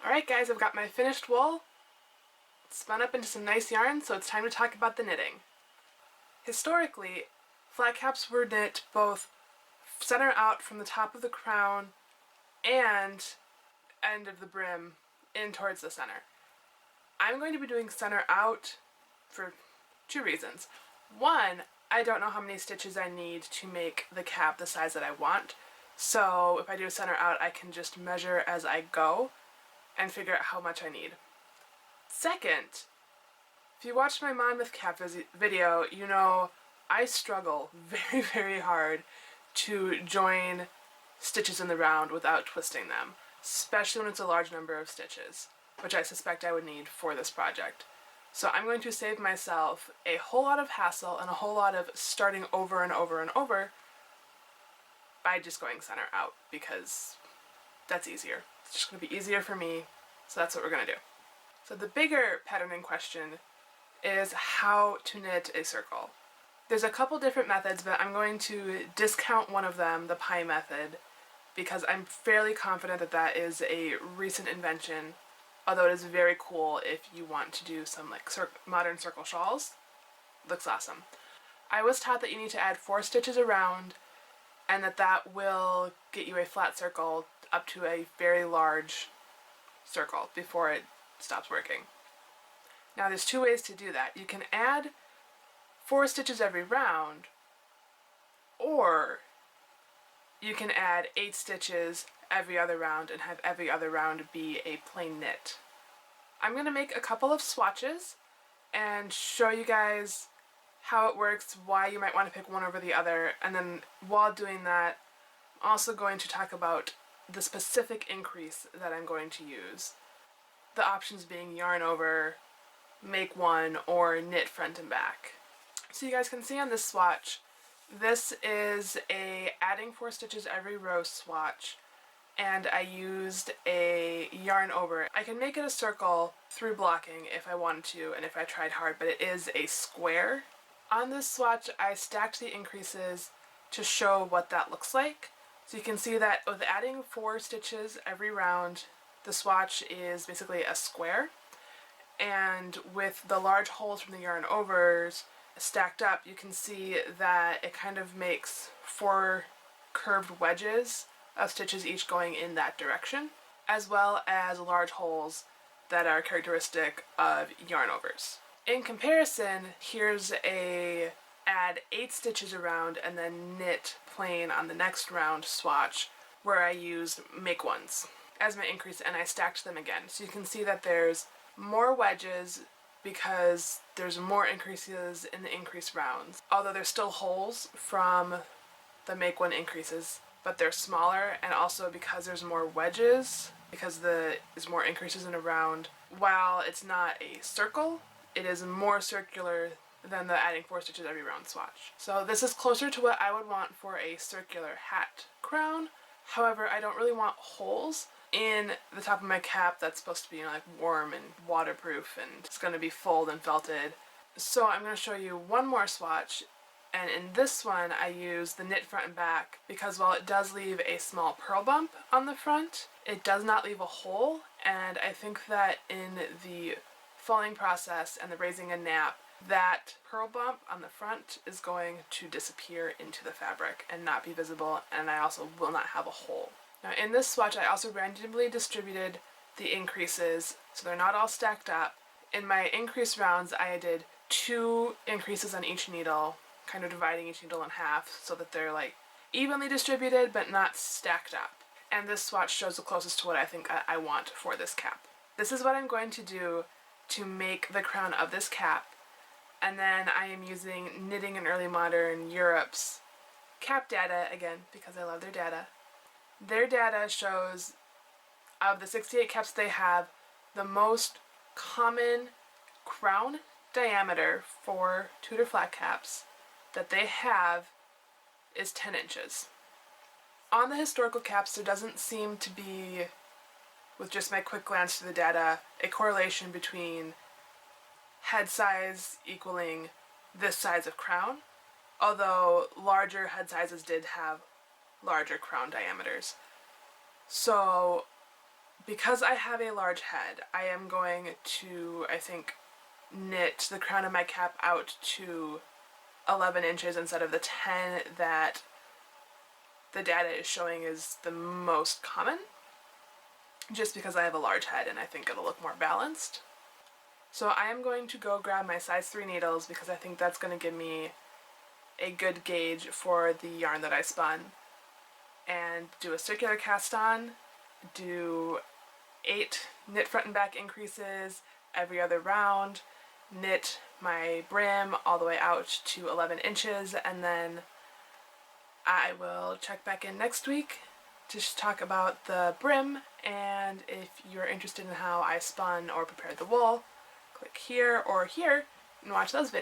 Alright guys, I've got my finished wool spun up into some nice yarn, so it's time to talk about the knitting. Historically, flat caps were knit both center out from the top of the crown and end of the brim in towards the center. I'm going to be doing center out for two reasons. One, I don't know how many stitches I need to make the cap the size that I want, so if I do a center out I can just measure as I go and figure out how much I need. Second, if you watched my Monmouth cap video, you know I struggle very hard to join stitches in the round without twisting them, especially when it's a large number of stitches, which I suspect I would need for this project. So I'm going to save myself a whole lot of hassle and a whole lot of starting over and over by just going center out, because that's easier. It's just going to be easier for me, so that's what we're going to do. So the bigger pattern in question is how to knit a circle. There's a couple different methods, but I'm going to discount one of them, the pie method, because I'm fairly confident that that is a recent invention, although it is very cool if you want to do some like modern circle shawls. Looks awesome. I was taught that you need to add 4 stitches around and that will get you a flat circle up to a very large circle before it stops working. Now there's 2 ways to do that. You can add 4 stitches every round, or you can add 8 stitches every other round and have every other round be a plain knit. I'm going to make a couple of swatches and show you guys how it works, why you might want to pick one over the other, and then while doing that, I'm also going to talk about the specific increase that I'm going to use. The options being yarn over, make one, or knit front and back. So you guys can see on this swatch, this is a adding 4 stitches every row swatch, and I used a yarn over. I can make it a circle through blocking if I wanted to and if I tried hard, but it is a square. On this swatch I stacked the increases to show what that looks like. So you can see that with adding 4 stitches every round, the swatch is basically a square, and with the large holes from the yarn overs stacked up, you can see that it kind of makes 4 curved wedges of stitches each going in that direction, as well as large holes that are characteristic of yarn overs. In comparison, here's a add 8 stitches around and then knit plain on the next round swatch where I used make ones as my increase, and I stacked them again. So you can see that there's more wedges because there's more increases in the increase rounds, although there's still holes from the make one increases, but they're smaller, and also because there's more wedges, because there's more increases in a round, while it's not a circle, it is more circular than the adding 4 stitches every round swatch. So this is closer to what I would want for a circular hat crown. However, I don't really want holes in the top of my cap that's supposed to be, you know, like warm and waterproof, and it's going to be fulled and felted. So I'm going to show you one more swatch, and in this one I use the knit front and back because while it does leave a small purl bump on the front, it does not leave a hole, and I think that in the falling process and the raising a nap, that purl bump on the front is going to disappear into the fabric and not be visible, and I also will not have a hole. Now in this swatch I also randomly distributed the increases so they're not all stacked up. In my increase rounds I did 2 increases on each needle, kind of dividing each needle in half so that they're like evenly distributed but not stacked up. And this swatch shows the closest to what I think I want for this cap. This is what I'm going to do to make the crown of this cap, and then I am using Knitting in Early Modern Europe's cap data again because I love their data. Their data shows, of the 68 caps they have, the most common crown diameter for Tudor flat caps that they have is 10 inches. On the historical caps there doesn't seem to be, with just my quick glance through the data, a correlation between head size equaling this size of crown, although larger head sizes did have larger crown diameters. So because I have a large head, I am going to, I think, knit the crown of my cap out to 11 inches instead of the 10 that the data is showing is the most common, just because I have a large head and I think it'll look more balanced. So I am going to go grab my size 3 needles because I think that's going to give me a good gauge for the yarn that I spun, and do a circular cast on, do 8 knit front and back increases every other round, knit my brim all the way out to 11 inches, and then I will check back in next week to talk about the brim, and if you're interested in how I spun or prepared the wool, click here or here and watch those videos.